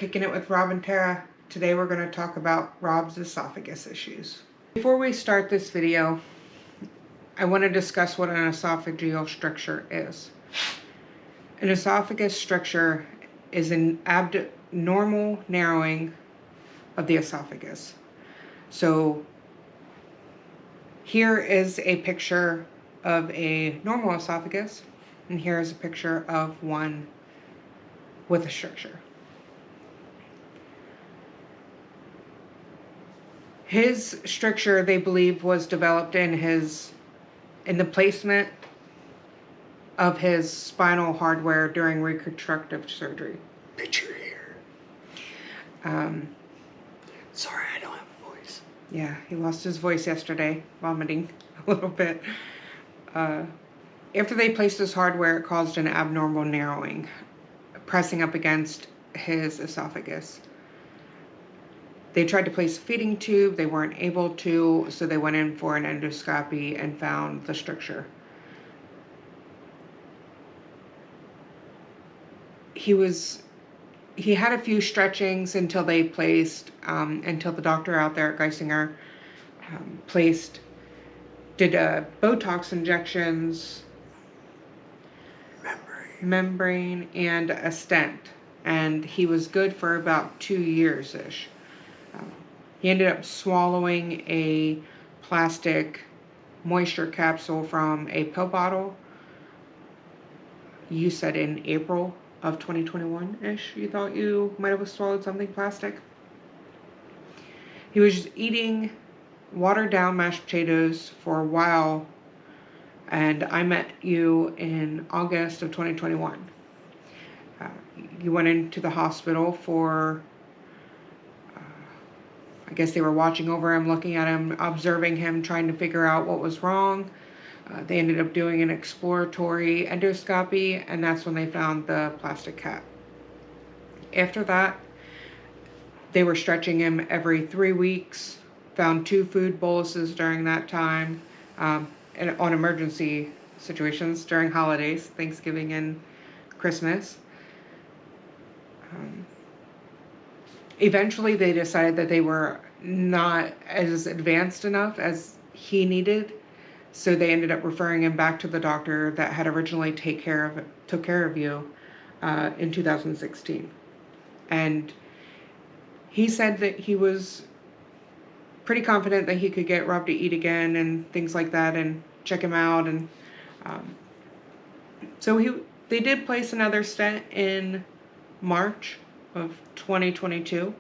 Kicking It with Rob and Tara. Today we're going to talk about Rob's esophagus issues. Before we start this video, I want to discuss what an esophageal stricture is. An esophagus stricture is an abnormal narrowing of the esophagus. So here is a picture of a normal esophagus, and here is a picture of one with a stricture. His stricture, they believe, was developed in the placement of his spinal hardware during reconstructive surgery. Picture here. Sorry, I don't have a voice. Yeah, he lost his voice yesterday, vomiting a little bit. After they placed his hardware, it caused an abnormal narrowing, pressing up against his esophagus. They tried to place a feeding tube. They weren't able to, so they went in for an endoscopy and found the stricture. He had a few stretchings until they placed, until the doctor out there at Geisinger did Botox injections, membrane, and a stent. And he was good for about 2 years-ish. He ended up swallowing a plastic moisture capsule from a pill bottle. You said in April of 2021-ish, you thought you might have swallowed something plastic. He was eating watered down mashed potatoes for a while, and I met you in August of 2021. You went into the hospital for, I guess they were watching over him, looking at him, observing him, trying to figure out what was wrong. They ended up doing an exploratory endoscopy, and that's when they found the plastic cap. After that, they were stretching him every 3 weeks, found 2 food boluses during that time, and on emergency situations during holidays, Thanksgiving and Christmas. Eventually, they decided that they were not as advanced enough as he needed, so they ended up referring him back to the doctor that had originally took care of you in 2016. And he said that he was pretty confident that he could get Rob to eat again and things like that, and check him out. And so they did place another stent in March of 2022.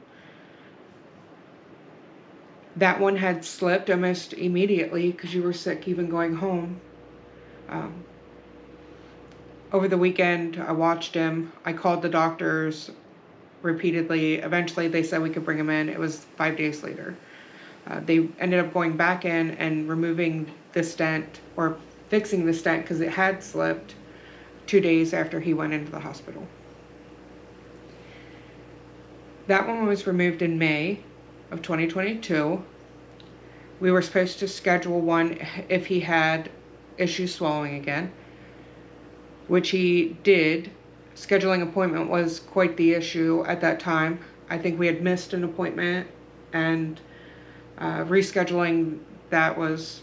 That one had slipped almost immediately because you were sick even going home. Over the weekend, I watched him. I called the doctors repeatedly. Eventually, they said we could bring him in. It was 5 days later. They ended up going back in and removing the stent, or fixing the stent because it had slipped 2 days after he went into the hospital. That one was removed in May of 2022. We were supposed to schedule one if he had issues swallowing again, which he did. Scheduling appointment was quite the issue at that time. I think we had missed an appointment, and rescheduling that was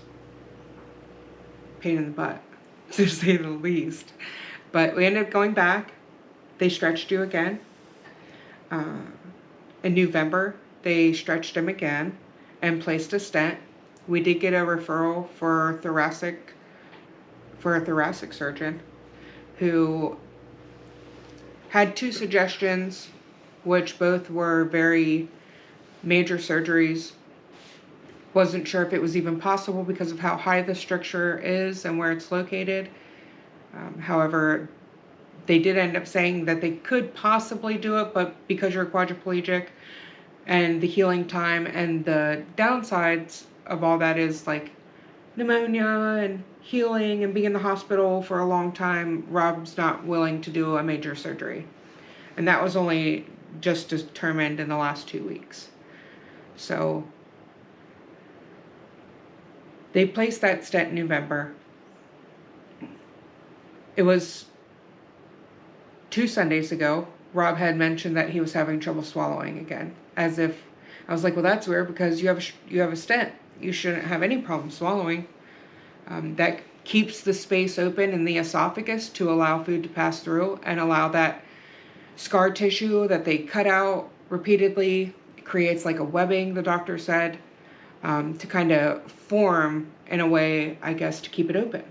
a pain in the butt, to say the least. But we ended up going back. They stretched you again. In November, they stretched him again and placed a stent. We did get a referral for a thoracic surgeon who had 2 suggestions, which both were very major surgeries. Wasn't sure if it was even possible because of how high the stricture is and where it's located. However, they did end up saying that they could possibly do it, but because you're quadriplegic and the healing time and the downsides of all that is like pneumonia and healing and being in the hospital for a long time, Rob's not willing to do a major surgery. And that was only just determined in the last 2 weeks. So they placed that stent in November. It was 2 Sundays ago Rob had mentioned that he was having trouble swallowing again, as if I was like, well, that's weird because you have a stent. You shouldn't have any problem swallowing. That keeps the space open in the esophagus to allow food to pass through and allow that scar tissue that they cut out repeatedly. It creates like a webbing, the doctor said, to kind of form in a way, I guess, to keep it open.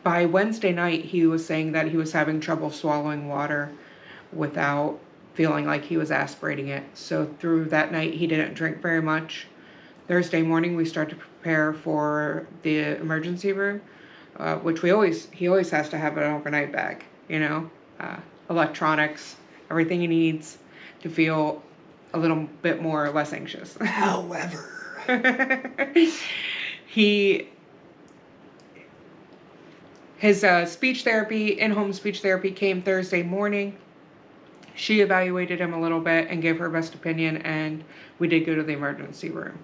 By Wednesday night, he was saying that he was having trouble swallowing water without feeling like he was aspirating it. So through that night, he didn't drink very much. Thursday morning, we started to prepare for the emergency room, which he always has to have an overnight bag, electronics, everything he needs to feel a little bit more or less anxious. However, His speech therapy, in-home speech therapy, came Thursday morning. She evaluated him a little bit and gave her best opinion, and we did go to the emergency room.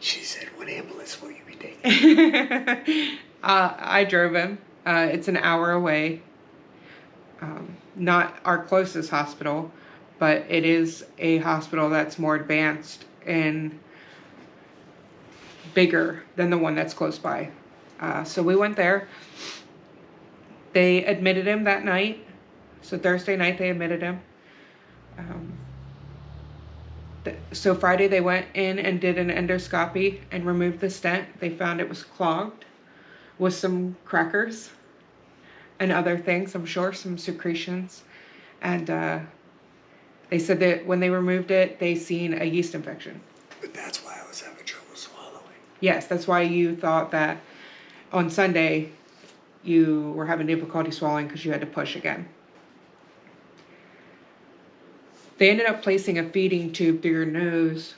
She said, what ambulance will you be taking? I drove him. It's an hour away. Not our closest hospital, but it is a hospital that's more advanced and bigger than the one that's close by. So we went there. They admitted him that night. So Thursday night they admitted him. So Friday they went in and did an endoscopy and removed the stent. They found it was clogged with some crackers and other things, I'm sure, some secretions. And they said that when they removed it, they seen a yeast infection. But that's why I was having trouble swallowing. Yes, that's why you thought that on Sunday you were having difficulty swallowing because you had to push again. They ended up placing a feeding tube through your nose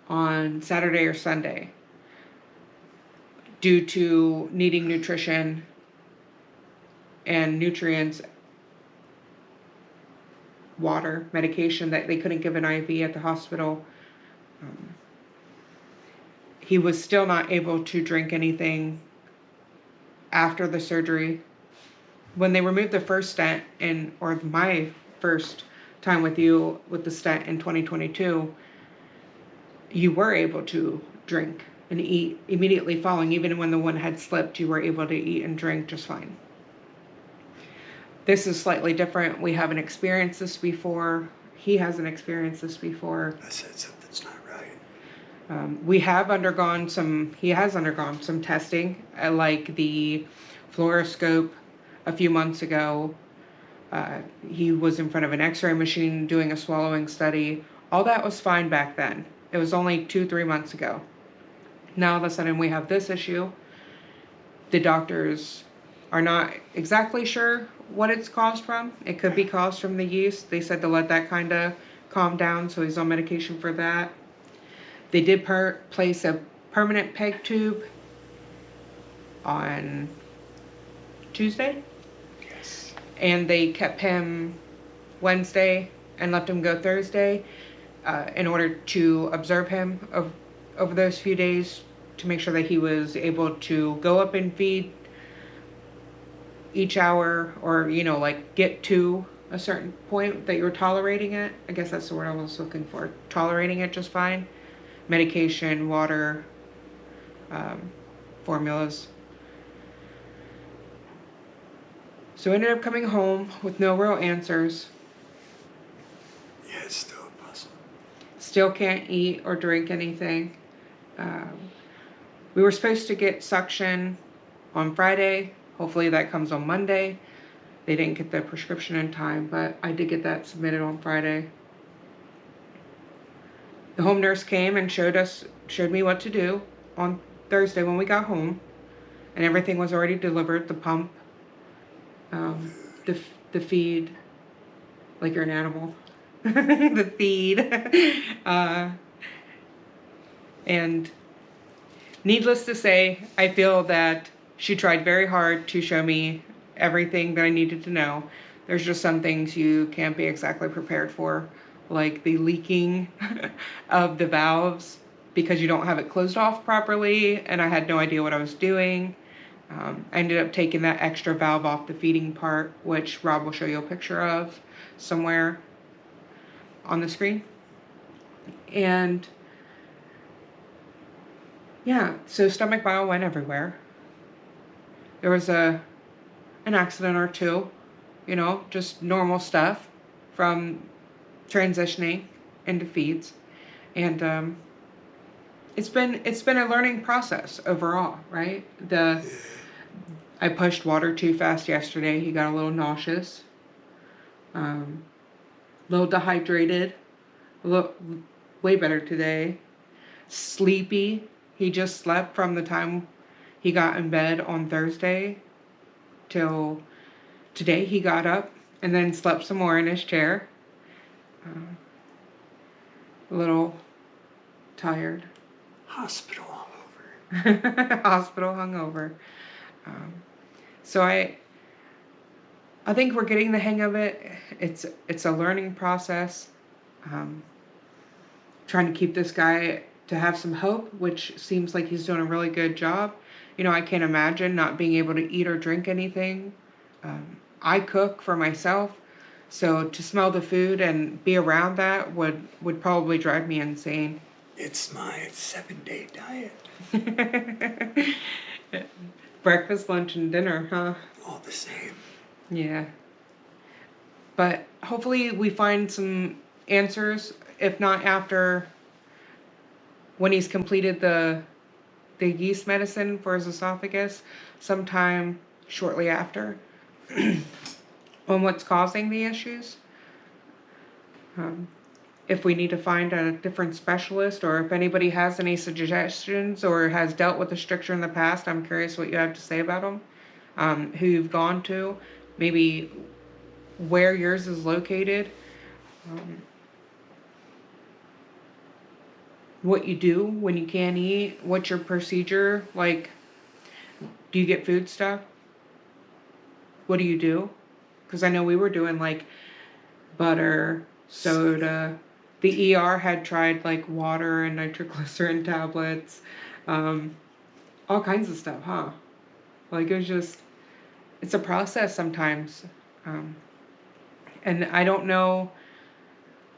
on Saturday or Sunday due to needing nutrition and nutrients, water, medication that they couldn't give an IV at the hospital. He was still not able to drink anything after the surgery. When they removed the first stent, or my first time with you with the stent in 2022, you were able to drink and eat immediately following. Even when the one had slipped, you were able to eat and drink just fine. This is slightly different. We haven't experienced this before. He hasn't experienced this before. I said something's not right. He has undergone some testing, like the fluoroscope a few months ago. He was in front of an x-ray machine doing a swallowing study. All that was fine back then. It was only 2-3 months ago. Now all of a sudden we have this issue. The doctors are not exactly sure what it's caused from. It could be caused from the yeast. They said to let that kind of calm down, so he's on medication for that. They did place a permanent peg tube on Tuesday. Yes. And they kept him Wednesday and left him go Thursday in order to observe him over those few days to make sure that he was able to go up and feed each hour, or get to a certain point that you're tolerating it. I guess that's the word I was looking for. Tolerating it just fine. Medication, water, formulas. So I ended up coming home with no real answers. Yeah, it's still a puzzle. Still can't eat or drink anything. We were supposed to get suction on Friday. Hopefully that comes on Monday. They didn't get the prescription in time, but I did get that submitted on Friday. The home nurse came and showed me what to do on Thursday when we got home, and everything was already delivered. The pump, the feed, like you're an animal, the feed, and needless to say, I feel that she tried very hard to show me everything that I needed to know. There's just some things you can't be exactly prepared for, like the leaking of the valves because you don't have it closed off properly, and I had no idea what I was doing. I ended up taking that extra valve off the feeding part, which Rob will show you a picture of somewhere on the screen. And yeah, so stomach bile went everywhere. There was an accident or two, you know, just normal stuff from transitioning into feeds. And it's been a learning process overall, right? I pushed water too fast yesterday. He got a little nauseous, a little dehydrated, a little way better today. Sleepy. He just slept from the time he got in bed on Thursday till today. He got up and then slept some more in his chair. A little tired. Hospital hungover. Hospital hungover. So I think we're getting the hang of it. It's a learning process. Trying to keep this guy to have some hope, which seems like he's doing a really good job. You know, I can't imagine not being able to eat or drink anything. I cook for myself, so to smell the food and be around that would probably drive me insane. It's my 7-day diet. Breakfast, lunch, and dinner, huh? All the same. Yeah. But hopefully we find some answers, if not after, when he's completed the yeast medicine for his esophagus, sometime shortly after, on what's causing the issues. If we need to find a different specialist, or if anybody has any suggestions or has dealt with a stricture in the past, I'm curious what you have to say about them, who you've gone to, maybe where yours is located, what you do when you can't eat, what's your procedure, like, do you get food stuff? What do you do? Because I know we were doing like butter, soda. The ER had tried like water and nitroglycerin tablets, all kinds of stuff, huh? Like it's a process sometimes. And I don't know,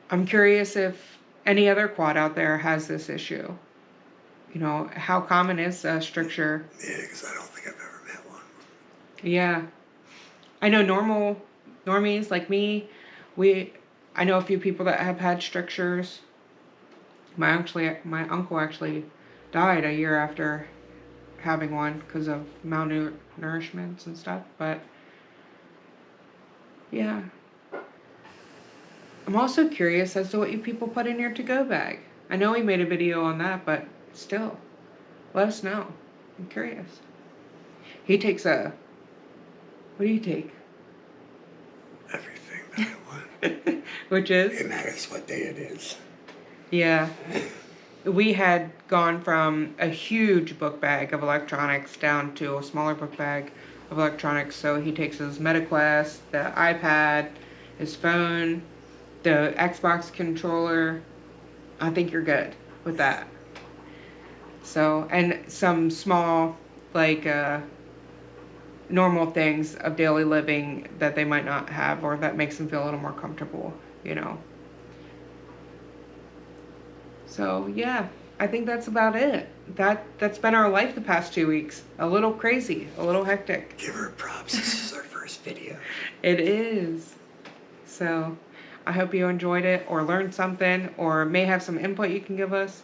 I'm curious if any other quad out there has this issue. You know, how common is a stricture? Yeah, because I don't think I've ever met one. Yeah. I know normies like me, I know a few people that have had strictures. My uncle actually died a year after having one because of malnourishments and stuff. But yeah, I'm also curious as to what you people put in your to-go bag. I know we made a video on that, but still, let us know. I'm curious. He takes what do you take? Everything that I want. Which is? It matters what day it is. Yeah. We had gone from a huge book bag of electronics down to a smaller book bag of electronics. So he takes his MetaQuest, the iPad, his phone, the Xbox controller. I think you're good with that. So, and some small, like, normal things of daily living that they might not have, or that makes them feel a little more comfortable, you know. So yeah, I think that's about it. That's been our life the past 2 weeks. A little crazy, a little hectic. Give her props. This is our first video. It is. So I hope you enjoyed it or learned something or may have some input you can give us.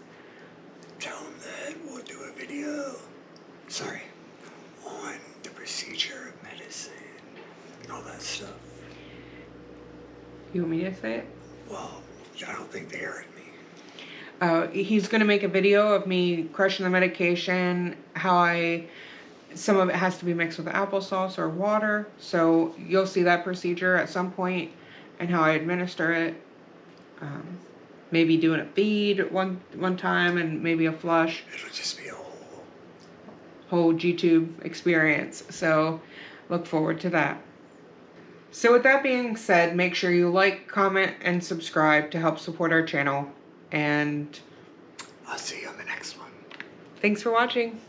Tell them that we'll do a video. On the procedure of medicine, all that stuff. You want me to say it? Well, I don't think they heard me. He's going to make a video of me crushing the medication, some of it has to be mixed with applesauce or water. So you'll see that procedure at some point and how I administer it. Maybe doing a feed one time and maybe a flush. It'll just be a whole G-tube experience. So look forward to that. So with that being said, make sure you like, comment, and subscribe to help support our channel. And I'll see you on the next one. Thanks for watching.